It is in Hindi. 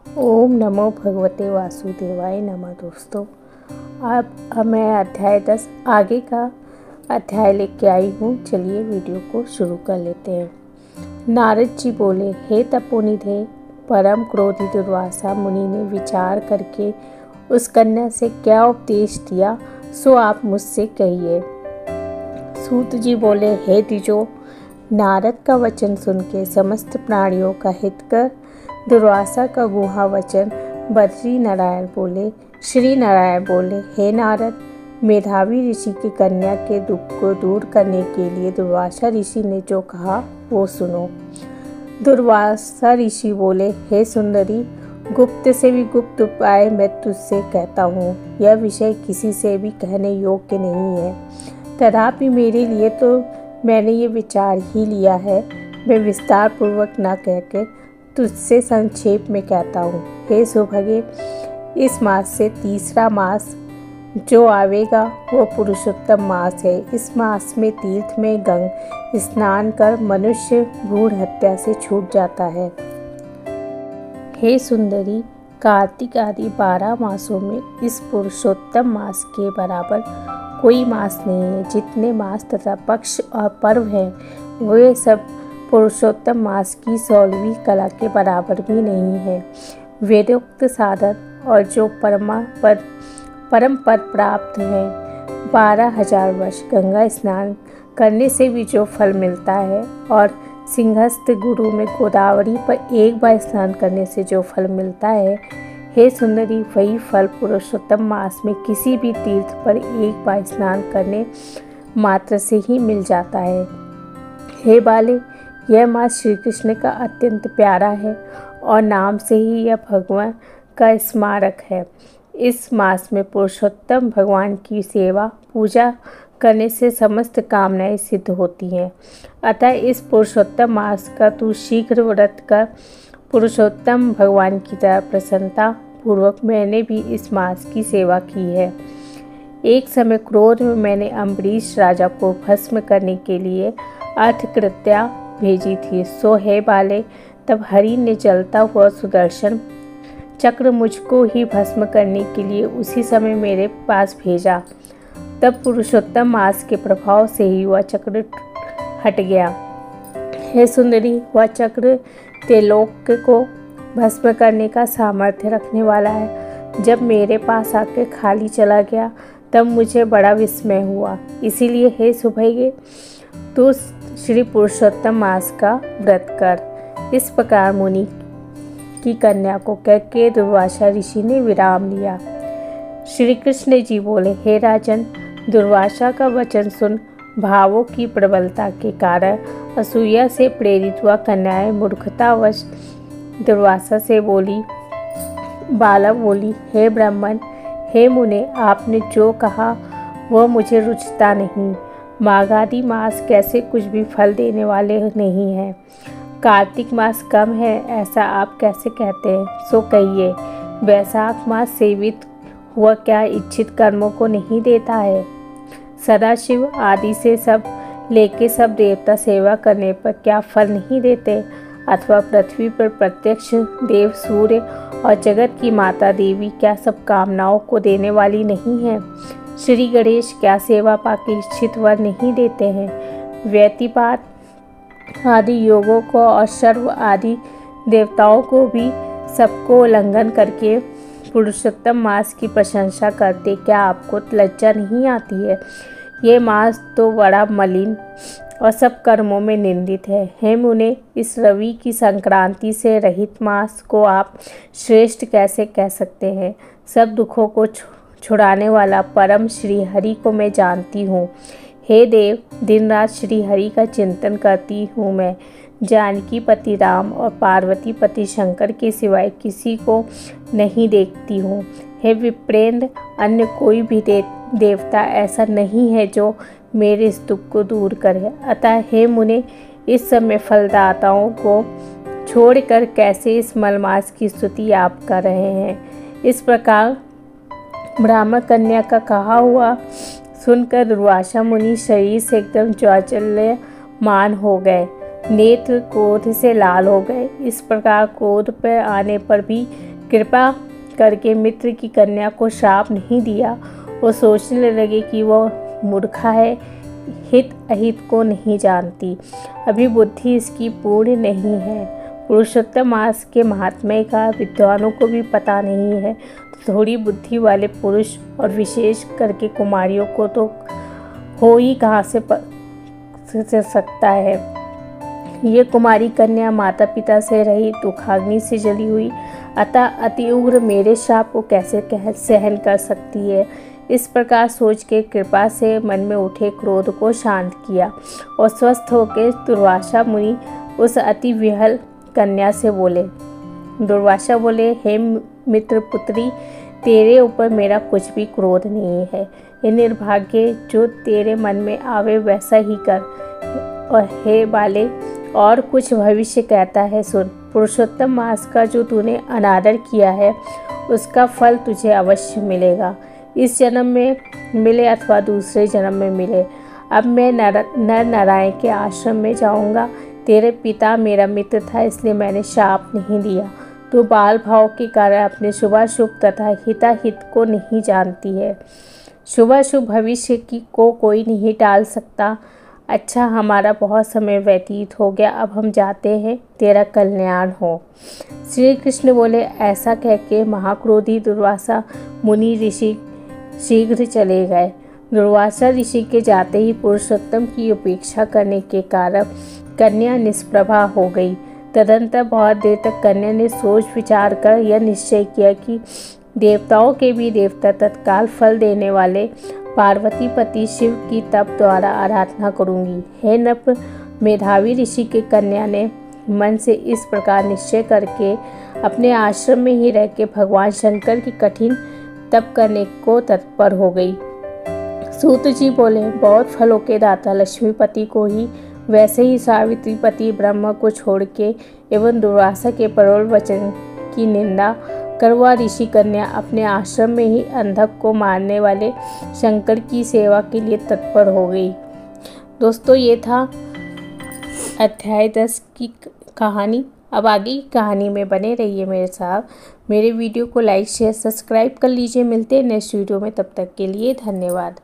ओम नमो भगवते वासुदेवाय नमः। दोस्तों, अब मैं अध्याय 10 आगे का अध्याय लेके आई हूँ। चलिए वीडियो को शुरू कर लेते हैं। नारद जी बोले, हे तपोनिधे, परम क्रोधी दुर्वासा मुनि ने विचार करके उस कन्या से क्या उपदेश दिया, सो आप मुझसे कहिए। सूत जी बोले, हे द्विजो, नारद का वचन सुन के समस्त प्राणियों का हित कर दुर्वासा का गुहा वचन बद्री नारायण बोले। श्री नारायण बोले, हे नारद, मेधावी ऋषि की कन्या के दुख को दूर करने के लिए दुर्वासा ऋषि ने जो कहा वो सुनो। दुर्वासा ऋषि बोले, हे सुंदरी, गुप्त से भी गुप्त उपाय मैं तुझसे कहता हूँ। यह विषय किसी से भी कहने योग्य नहीं है, तथापि मेरे लिए तो मैंने ये विचार ही लिया है। मैं विस्तार पूर्वक न कहकर तुझसे संक्षेप में कहता हूँ। हे सौभाग्य, इस मास से तीसरा मास जो आवेगा वो पुरुषोत्तम मास है। इस मास में तीर्थ में गंग स्नान कर मनुष्य भ्रूण हत्या से छूट जाता है। हे सुंदरी, कार्तिक आदि 12 मासों में इस पुरुषोत्तम मास के बराबर कोई मास नहीं है। जितने मास तथा पक्ष और पर्व हैं वे सब पुरुषोत्तम मास की 16वीं कला के बराबर भी नहीं है। वेदोक्त साधन और जो परम पद प्राप्त है, 12,000 वर्ष गंगा स्नान करने से भी जो फल मिलता है और सिंहस्थ गुरु में गोदावरी पर एक बार स्नान करने से जो फल मिलता है, हे सुंदरी, वही फल पुरुषोत्तम मास में किसी भी तीर्थ पर एक बार स्नान करने मात्र से ही मिल जाता है। हे बाले, यह मास श्री कृष्ण का अत्यंत प्यारा है और नाम से ही यह भगवान का स्मारक है। इस मास में पुरुषोत्तम भगवान की सेवा पूजा करने से समस्त कामनाएं सिद्ध होती हैं। अतः इस पुरुषोत्तम मास का तू शीघ्र व्रत कर पुरुषोत्तम भगवान की तरह प्रसन्नता पूर्वक मैंने भी इस मास की सेवा की है। एक समय क्रोध में मैंने अम्बरीश राजा को भस्म करने के लिए अर्थकृत्या भेजी थी। सो हे बाले, तब हरि ने जलता हुआ सुदर्शन चक्र मुझको ही भस्म करने के लिए उसी समय मेरे पास भेजा। तब पुरुषोत्तम मास के प्रभाव से ही वह चक्र हट गया। हे सुंदरी, वह चक्र त्रिलोक को भस्म करने का सामर्थ्य रखने वाला है। जब मेरे पास आकर खाली चला गया तब मुझे बड़ा विस्मय हुआ। इसीलिए हे सौभाग्य, तू श्री पुरुषोत्तम मास का व्रत कर। इस प्रकार मुनि की कन्या को कह के दुर्वासा ऋषि ने विराम लिया। श्री कृष्ण जी बोले, हे राजन, दुर्वासा का वचन सुन भावों की प्रबलता के कारण असूया से प्रेरित हुआ कन्याएं मूर्खतावश दुर्वासा से बोली। बाला बोली, हे ब्राह्मण, हे मुने, आपने जो कहा वह मुझे रुचता नहीं। माघादी मास कैसे कुछ भी फल देने वाले नहीं हैं। कार्तिक मास कम है ऐसा आप कैसे कहते हैं? सो कहिए, वैशाख मास सेवित हुआ क्या इच्छित कर्मों को नहीं देता है? सदाशिव आदि से सब लेके सब देवता सेवा करने पर क्या फल नहीं देते? अथवा पृथ्वी पर प्रत्यक्ष देव सूर्य और जगत की माता देवी क्या सब कामनाओं को देने वाली नहीं है? श्री गणेश क्या सेवा पाके इच्छित वर नहीं देते हैं? व्यतिपात आदि योगों को और सर्व आदि देवताओं को भी सबको उल्लंघन करके पुरुषोत्तम मास की प्रशंसा करते क्या आपको लज्जा नहीं आती है? ये मास तो बड़ा मलिन और सब कर्मों में निंदित है। हे मुने, इस रवि की संक्रांति से रहित मास को आप श्रेष्ठ कैसे कह सकते हैं? सब दुखों को छुड़ाने वाला परम श्री हरि को मैं जानती हूँ। हे देव, दिन रात श्री हरि का चिंतन करती हूँ मैं। जानकी पति राम और पार्वती पति शंकर के सिवाय किसी को नहीं देखती हूँ। हे विप्रेंद्र, अन्य कोई भी देवता ऐसा नहीं है जो मेरे इस दुख को दूर करे। अतः हे मुने, इस समय फलदाताओं को छोड़कर कैसे इस मलमास की स्तुति आप कर रहे हैं? इस प्रकार ब्राह्मण कन्या का कहा हुआ सुनकर दुर्वासा मुनि शरीर से एकदम ज्वाज्वल्यमान हो गए। नेत्र क्रोध से लाल हो गए। इस प्रकार क्रोध पर आने पर भी कृपा करके मित्र की कन्या को श्राप नहीं दिया। वो सोचने लगे कि वह मूर्खा है, हित अहित को नहीं जानती, अभी बुद्धि इसकी पूर्ण नहीं है। पुरुषोत्तम मास के महात्म्य का विद्वानों को भी पता नहीं है, तो थोड़ी बुद्धि वाले पुरुष और विशेष करके कुमारियों को तो हो ही कहाँ से सकता है। ये कुमारी कन्या माता पिता से रही, दुखाग्नि से जली हुई, अतः अति उग्र मेरे श्राप को कैसे सहन कर सकती है। इस प्रकार सोच के कृपा से मन में उठे क्रोध को शांत किया और स्वस्थ होकर दुर्वासा मुनि उस अति विहल कन्या से बोले। दुर्वासा बोले, हे मित्र पुत्री, तेरे ऊपर मेरा कुछ भी क्रोध नहीं है। ये निर्भाग्य, जो तेरे मन में आवे वैसा ही कर। और हे बाले, और कुछ भविष्य कहता है सुन। पुरुषोत्तम मास का जो तूने अनादर किया है उसका फल तुझे अवश्य मिलेगा, इस जन्म में मिले अथवा दूसरे जन्म में मिले। अब मैं नर नारायण के आश्रम में जाऊंगा। तेरे पिता मेरा मित्र था, इसलिए मैंने शाप नहीं दिया। तो बाल भाव के कारण अपने शुभाशुभ तथा हिताहित को नहीं जानती है। शुभाशुभ भविष्य की को कोई नहीं टाल सकता। अच्छा, हमारा बहुत समय व्यतीत हो गया, अब हम जाते हैं, तेरा कल्याण हो। श्री कृष्ण बोले। ऐसा कह के महाक्रोधी दुर्वासा मुनि ऋषि शीघ्र चले गए। दुर्वासा ऋषि के जाते ही पुरुषोत्तम की उपेक्षा करने के कारण कन्या निष्प्रभा हो गई। तदंतर बहुत देर तक कन्या ने सोच विचार कर यह निश्चय किया कि देवताओं के भी देवता तत्काल फल देने वाले पार्वती पति शिव की तप द्वारा आराधना करूंगी। हे नृप, मेधावी ऋषि की कन्या ने मन से इस प्रकार निश्चय करके अपने आश्रम में ही रह के भगवान शंकर की कठिन तप करने को तत्पर हो गई। सूत जी बोले, बहुत फलों के दाता लक्ष्मीपति को ही वैसे ही सावित्री पति ब्रह्मा को छोड़ के एवं दुर्वासा के प्रबल वचन की निंदा कर वह ऋषि कन्या अपने आश्रम में ही अंधक को मारने वाले शंकर की सेवा के लिए तत्पर हो गई। दोस्तों, ये था अध्याय 10 की कहानी। अब आगे की कहानी में बने रहिए मेरे साथ। मेरे वीडियो को लाइक शेयर सब्सक्राइब कर लीजिए। मिलते हैं नेक्स्ट वीडियो में, तब तक के लिए धन्यवाद।